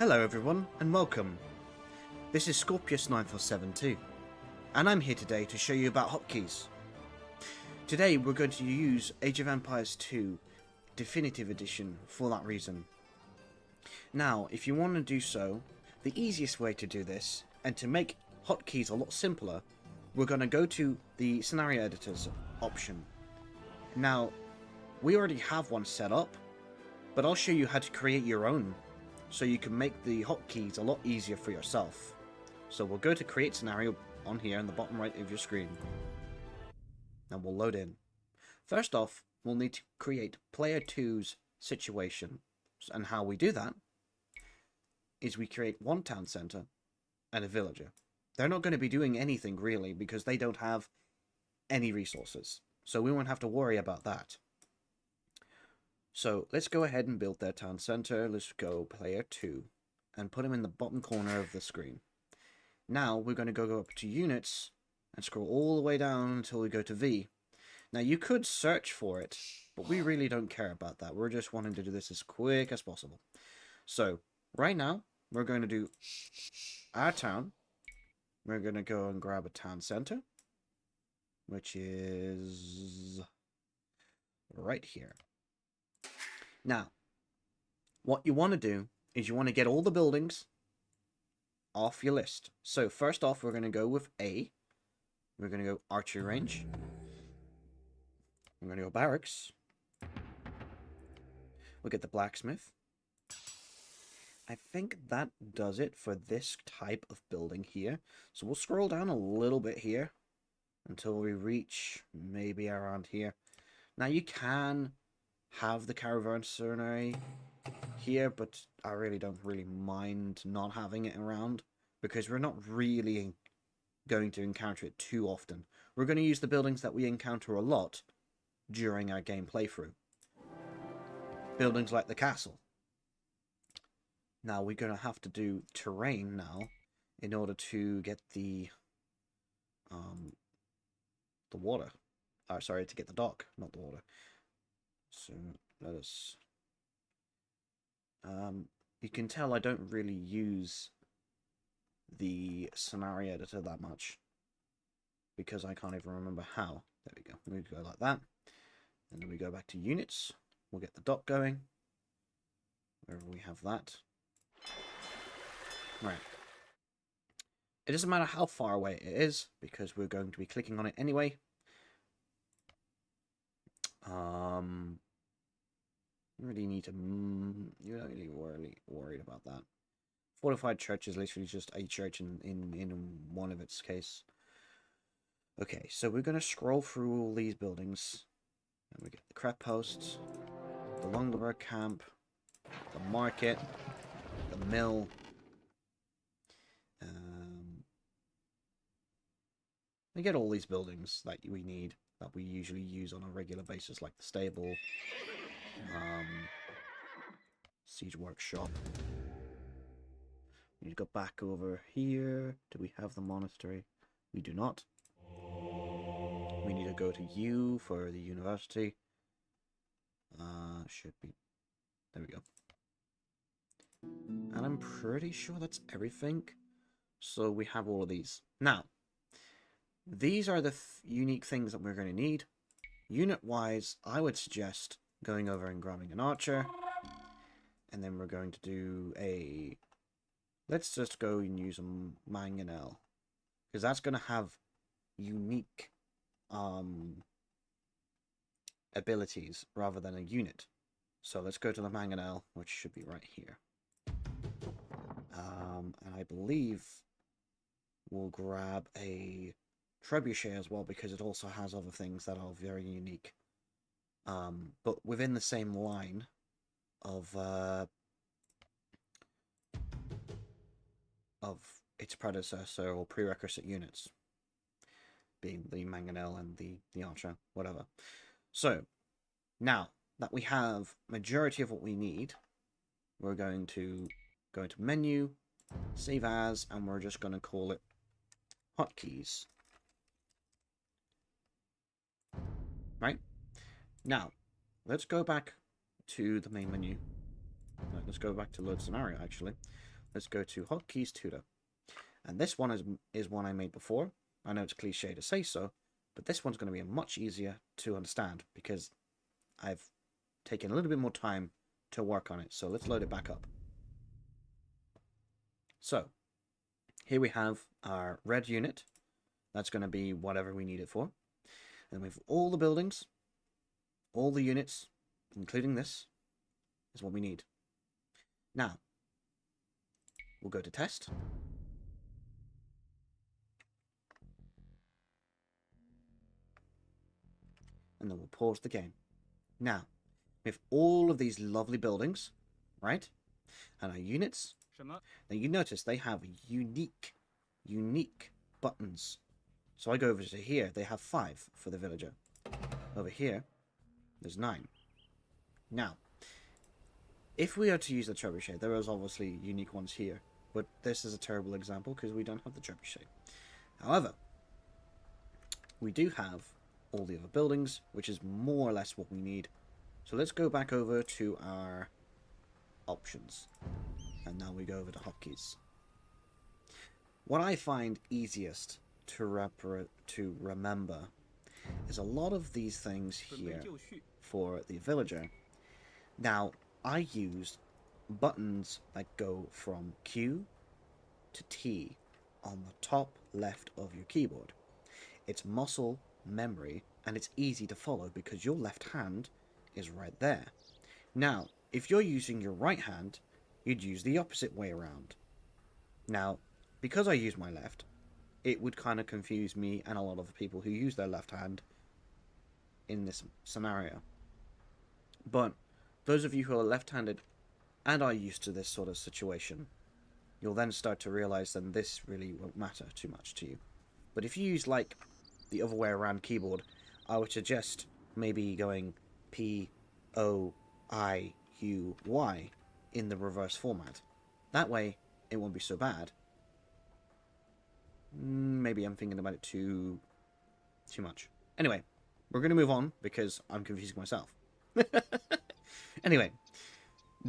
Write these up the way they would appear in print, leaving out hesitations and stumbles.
Hello everyone and welcome. This is Scorpius9472 and I'm here today to show you about hotkeys. Today we're going to use Age of Empires 2 Definitive Edition for that reason. Now if you want to do so, the easiest way to do this and to make hotkeys a lot simpler, we're going to go to the Scenario Editors option. Now we already have one set up, but I'll show you how to create your own, so you can make the hotkeys a lot easier for yourself. So we'll go to create scenario on here in the bottom right of your screen. And we'll load in. First off, we'll need to create player 2's situation. And how we do that is we create one town center and a villager. They're not going to be doing anything really because they don't have any resources. So we won't have to worry about that. So let's go ahead and build their town center. Let's go player 2 and put them in the bottom corner of the screen. Now we're going to go up to units and scroll all the way down until we go to V. Now you could search for it, but we really don't care about that. We're just wanting to do this as quick as possible. So right now we're going to do our town. We're going to go and grab a town center, which is right here. Now, what you want to do is you want to get all the buildings off your list. So first off, we're going to go with A. We're going to go archery range. We're going to go barracks. We'll get the blacksmith. I think that does it for this type of building here. So we'll scroll down a little bit here until we reach maybe around here. Now you can have the caravanserai here, but I really don't mind not having it around because we're not really going to encounter it too often. We're going to use the buildings that we encounter a lot during our game playthrough. Buildings like the castle. Now we're going to have to do terrain now in order to get the water. Sorry, to get the dock, not the water. So let us. You can tell I don't really use the scenario editor that much because I can't even remember how. There we go. We go like that, and then we go back to units. We'll get the dock going wherever we have that. Right. It doesn't matter how far away it is because we're going to be clicking on it anyway. You really need to. You're not really worried about that. Fortified church is literally just a church in one of its case. Okay, so we're gonna scroll through all these buildings, and we get the crep posts, the Longaberg camp, the market, the mill. We get all these buildings that we need, that we usually use on a regular basis, like the stable, siege workshop. We need to go back over here. Do we have the monastery? We do not. We need to go to U for the university. Should be. There we go. And I'm pretty sure that's everything. So we have all of these. Now, these are the unique things that we're going to need. Unit-wise, I would suggest going over and grabbing an archer. And then we're going to do a... Let's just go and use a mangonel. Because that's going to have unique abilities rather than a unit. So let's go to the mangonel, which should be right here. And I believe we'll grab a trebuchet as well because it also has other things that are very unique. But within the same line of its predecessor or prerequisite units, being the mangonel and the archer, whatever. So now that we have majority of what we need, we're going to go into menu, save as, and we're just going to call it hotkeys. Right? Now, let's go back to the main menu. No, let's go back to load scenario, actually. let's go to Hotkeys Tutor. And this one is one I made before. I know it's cliche to say so, but this one's going to be much easier to understand because I've taken a little bit more time to work on it. So let's load it back up. So here we have our red unit. That's going to be whatever we need it for. And we have all the buildings, all the units, including this, is what we need. Now, we'll go to test. And then we'll pause the game. Now, we have all of these lovely buildings, right? And our units. Now you notice they have unique buttons. So I go over to here, they have 5 for the villager. Over here, there's 9. Now, if we are to use the trebuchet, there is obviously unique ones here. But this is a terrible example because we don't have the trebuchet. However, we do have all the other buildings, which is more or less what we need. So let's go back over to our options. And now we go over to hotkeys. What I find easiest to remember is a lot of these things here for the villager. Now, I use buttons that go from Q to T on the top left of your keyboard. It's muscle memory and it's easy to follow because your left hand is right there. Now, if you're using your right hand, you'd use the opposite way around. Now, because I use my left, it would kind of confuse me and a lot of the people who use their left hand in this scenario. But those of you who are left-handed and are used to this sort of situation, you'll then start to realize that this really won't matter too much to you. But if you use like the other way around keyboard, I would suggest maybe going P-O-I-U-Y in the reverse format. That way, it won't be so bad. Maybe I'm thinking about it too much. Anyway, we're going to move on because I'm confusing myself. Anyway,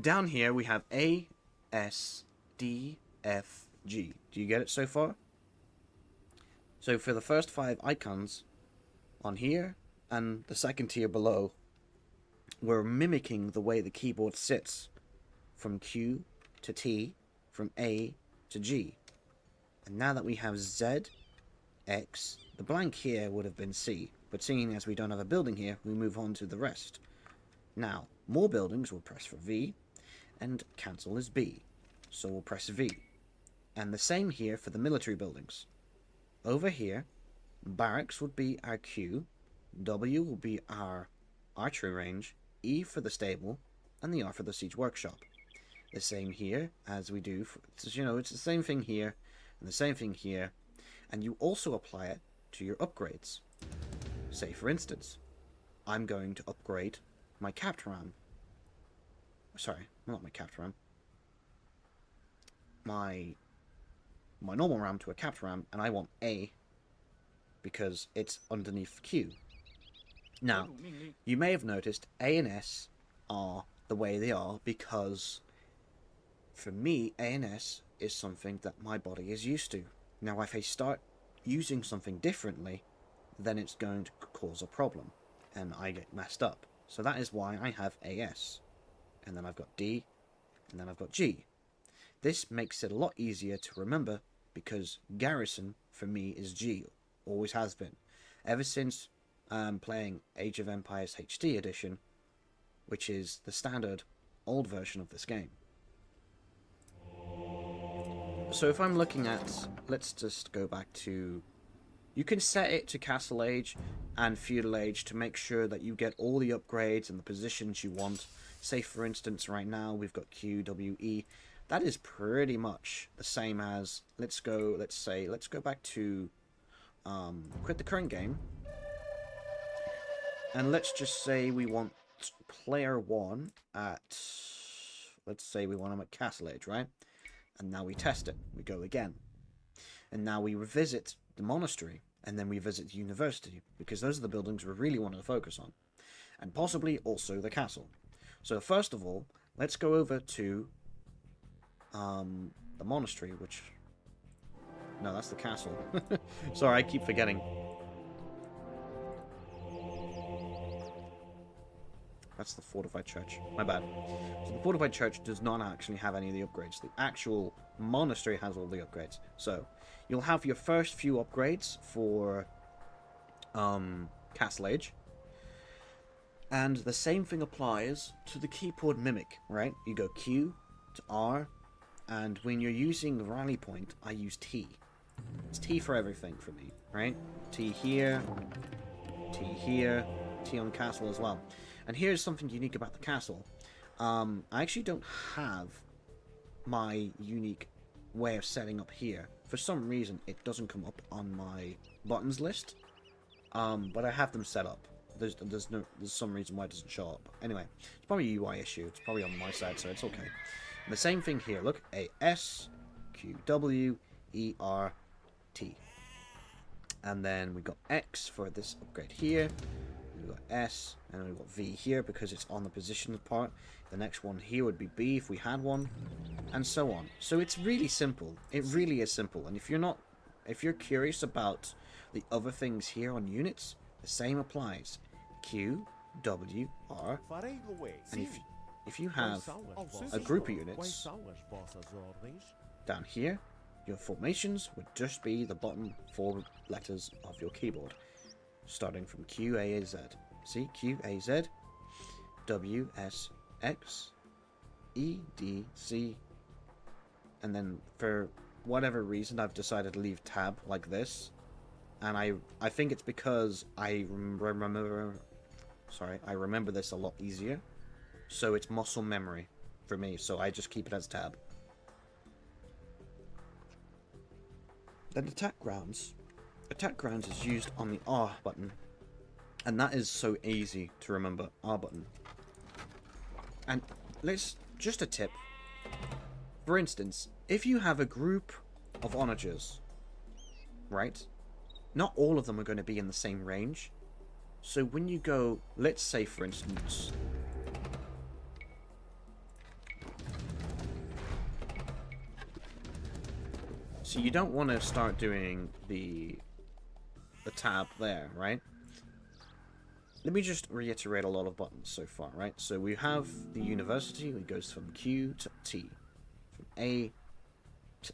down here we have A, S, D, F, G. Do you get it so far? So for the first 5 icons on here and the second tier below, we're mimicking the way the keyboard sits from Q to T, from A to G. And now that we have Z, X, the blank here would have been C, but seeing as we don't have a building here, we move on to the rest. Now, more buildings will press for V, and cancel is B, so we'll press V. And the same here for the military buildings. Over here, barracks would be our Q, W will be our archery range, E for the stable, and the R for the siege workshop. The same here as we do, it's the same thing here, and the same thing here, and you also apply it to your upgrades. Say for instance, I'm going to upgrade my capped ram. Sorry, not my capped ram. My normal ram to a capped ram, and I want A because it's underneath Q. Now, you may have noticed A and S are the way they are because for me, A and S is something that my body is used to. Now, if I start using something differently, then it's going to cause a problem, and I get messed up. So that is why I have AS, and then I've got D, and then I've got G. This makes it a lot easier to remember because Garrison, for me, is G. Always has been. Ever since playing Age of Empires HD Edition, which is the standard old version of this game. So if I'm looking at, let's just go back to, you can set it to Castle Age and Feudal Age to make sure that you get all the upgrades and the positions you want. Say for instance right now we've got Q, W, E. That is pretty much the same as, let's go back to quit the current game. And let's just say we want player 1 at, let's say we want him at Castle Age, right? And now we test it. We go again. And now we revisit the monastery. And then we visit the university. Because those are the buildings we really want to focus on. And possibly also the castle. So first of all, let's go over to the the monastery, which... No, that's the castle. Sorry, I keep forgetting. That's the fortified church. My bad. So the fortified church does not actually have any of the upgrades. The actual monastery has all the upgrades. So you'll have your first few upgrades for Castle Age. And the same thing applies to the keyboard mimic, right? You go Q to R, and when you're using rally point, I use T. It's T for everything for me, right? T here, T on castle as well. And here's something unique about the castle. I actually don't have my unique way of setting up here. For some reason, it doesn't come up on my buttons list. But I have them set up. There's some reason why it doesn't show up. Anyway, it's probably a UI issue. It's probably on my side, so it's okay. And the same thing here. Look, A S Q W E R T. And then we got X for this upgrade here. We've got S, and then we've got V here because it's on the position part. The next one here would be B if we had one, and so on. So it's really simple. It really is simple. And if you're curious about the other things here on units, the same applies. Q, W, R, and if you have a group of units down here, your formations would just be the bottom 4 letters of your keyboard, starting from Q, A, Z. See? Q, A, Z, W, S, X, E, D, C, and then for whatever reason I've decided to leave tab like this, and I think it's because I remember this a lot easier, so it's muscle memory for me, so I just keep it as tab. Then attack grounds. Attack grounds is used on the R button, and that is so easy to remember. R button. And just a tip. For instance, if you have a group of onagers, right? Not all of them are going to be in the same range. So when you go, let's say for instance, so you don't want to start doing the tab there, right? Let me just reiterate a lot of buttons so far, right? So we have the university, it goes from Q to T, from A to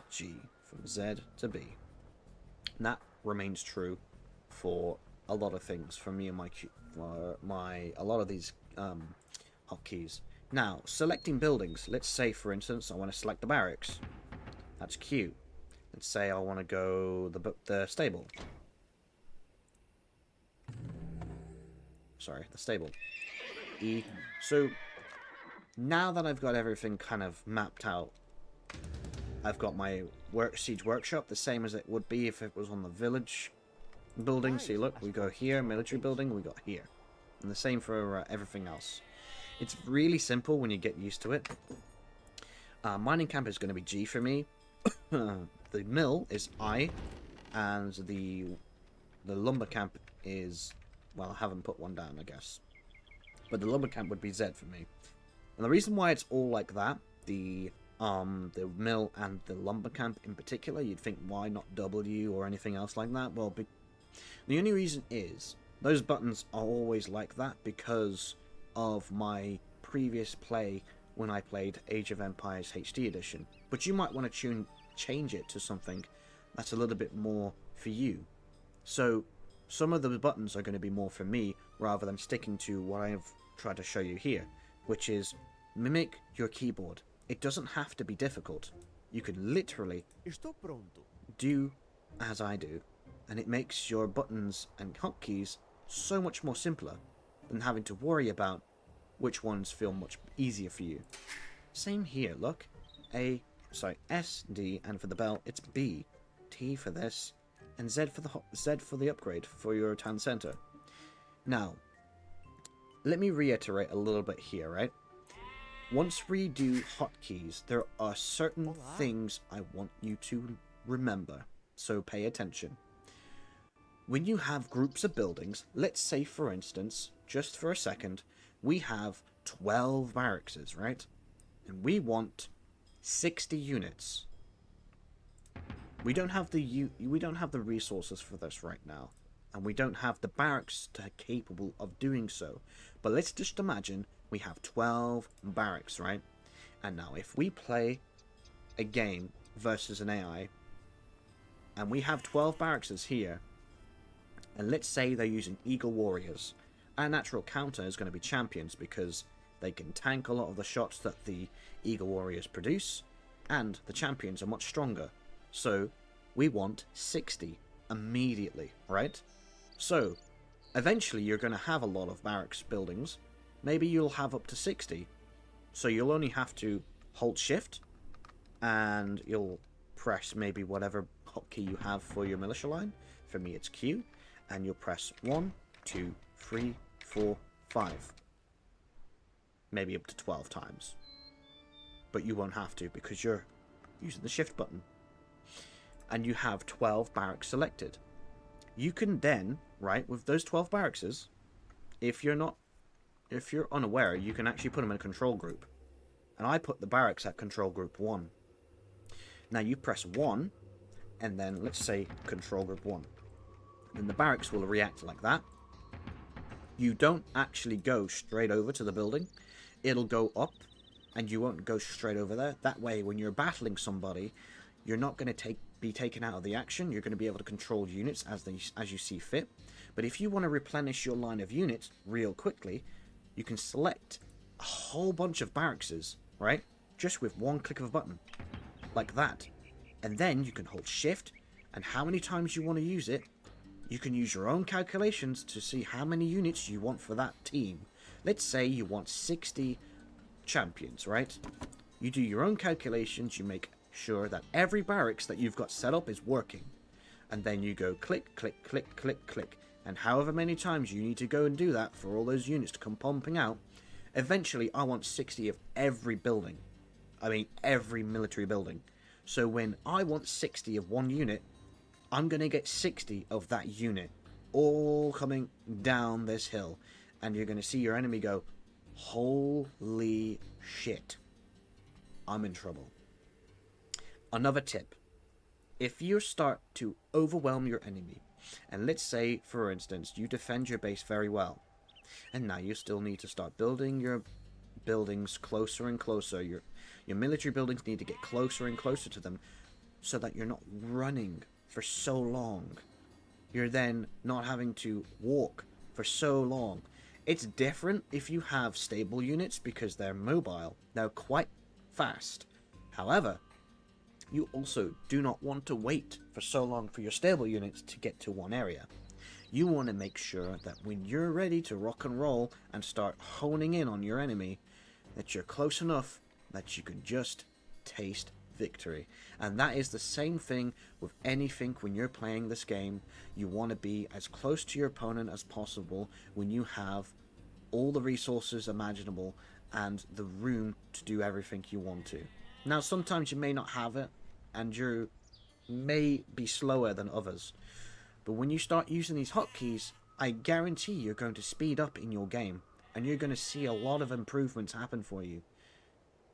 G, from Z to B. And that remains true for a lot of things for me and a lot of these hotkeys. Now, selecting buildings. Let's say, for instance, I want to select the barracks. That's Q. Let's say I want to go the stable. Sorry, the stable. E. So, now that I've got everything kind of mapped out, I've got my siege workshop, the same as it would be if it was on the village building. See, look, we go here, military building, we got here. And the same for everything else. It's really simple when you get used to it. Mining camp is going to be G for me. The mill is I, and the lumber camp is, well, I haven't put one down, I guess. But the lumber camp would be Z for me. And the reason why it's all like that, the mill and the lumber camp in particular, you'd think why not W or anything else like that? Well, the only reason is those buttons are always like that because of my previous play when I played Age of Empires HD Edition. But you might want to change it to something that's a little bit more for you. So some of the buttons are going to be more for me rather than sticking to what I've tried to show you here, which is mimic your keyboard. It doesn't have to be difficult. You can literally do as I do, and it makes your buttons and hotkeys so much more simpler than having to worry about which ones feel much easier for you. Same here, look. S, D, and for the bell, it's B. T for this, and Z for the upgrade for your town center. Now, let me reiterate a little bit here, right? Once we do hotkeys, there are certain things I want you to remember, so pay attention. When you have groups of buildings, let's say for instance, just for a second, we have 12 barracks, right? And we want 60 units. We don't have the resources for this right now, and we don't have the barracks capable of doing so. But let's just imagine we have 12 barracks, right? And now if we play a game versus an AI, and we have 12 barracks here, and let's say they're using Eagle Warriors, our natural counter is going to be champions because they can tank a lot of the shots that the Eagle Warriors produce, and the champions are much stronger. So we want 60 immediately, right? So eventually you're going to have a lot of barracks buildings. Maybe you'll have up to 60. So you'll only have to hold shift, and you'll press maybe whatever hotkey you have for your militia line. For me it's Q, and you'll press 1, 2, 3, 4, 5. Maybe up to 12 times. But you won't have to because you're using the shift button. And you have 12 barracks selected. You can then, right, with those 12 barracks, if you're unaware, you can actually put them in a control group. And I put the barracks at control group 1. Now you press 1, and then let's say control group 1. Then the barracks will react like that. You don't actually go straight over to the building. It'll go up, and you won't go straight over there. That way, when you're battling somebody, you're not going to be taken out of the action. You're going to be able to control units as you see fit. But if you want to replenish your line of units real quickly, you can select a whole bunch of barracks, right? Just with one click of a button, like that. And then you can hold shift, and how many times you want to use it, you can use your own calculations to see how many units you want for that team. Let's say you want 60 champions, right? You do your own calculations, you make sure that every barracks that you've got set up is working. And then you go click, click, click, click, click. And however many times you need to go and do that for all those units to come pumping out, eventually I want 60 of every building. I mean, every military building. So when I want 60 of one unit, I'm going to get 60 of that unit, all coming down this hill. And you're going to see your enemy go, holy shit, I'm in trouble. Another tip. If you start to overwhelm your enemy, and let's say, for instance, you defend your base very well, and now you still need to start building your buildings closer and closer. Your military buildings need to get closer and closer to them so that you're not running for so long. You're then not having to walk for so long. It's different if you have stable units because they're mobile. They're quite fast. However, you also do not want to wait for so long for your stable units to get to one area. You want to make sure that when you're ready to rock and roll and start honing in on your enemy, that you're close enough that you can just taste victory. And that is the same thing with anything when you're playing this game. You want to be as close to your opponent as possible when you have all the resources imaginable and the room to do everything you want to. Now, sometimes you may not have it, and you may be slower than others. But when you start using these hotkeys, I guarantee you're going to speed up in your game, and you're going to see a lot of improvements happen for you.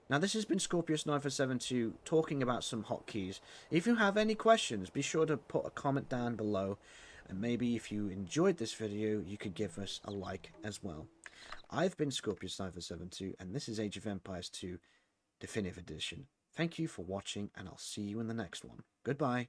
Now, this has been Scorpius9472 talking about some hotkeys. If you have any questions, be sure to put a comment down below, and maybe if you enjoyed this video, you could give us a like as well. I've been Scorpius9472, and this is Age of Empires 2 Definitive Edition. Thank you for watching, and I'll see you in the next one. Goodbye.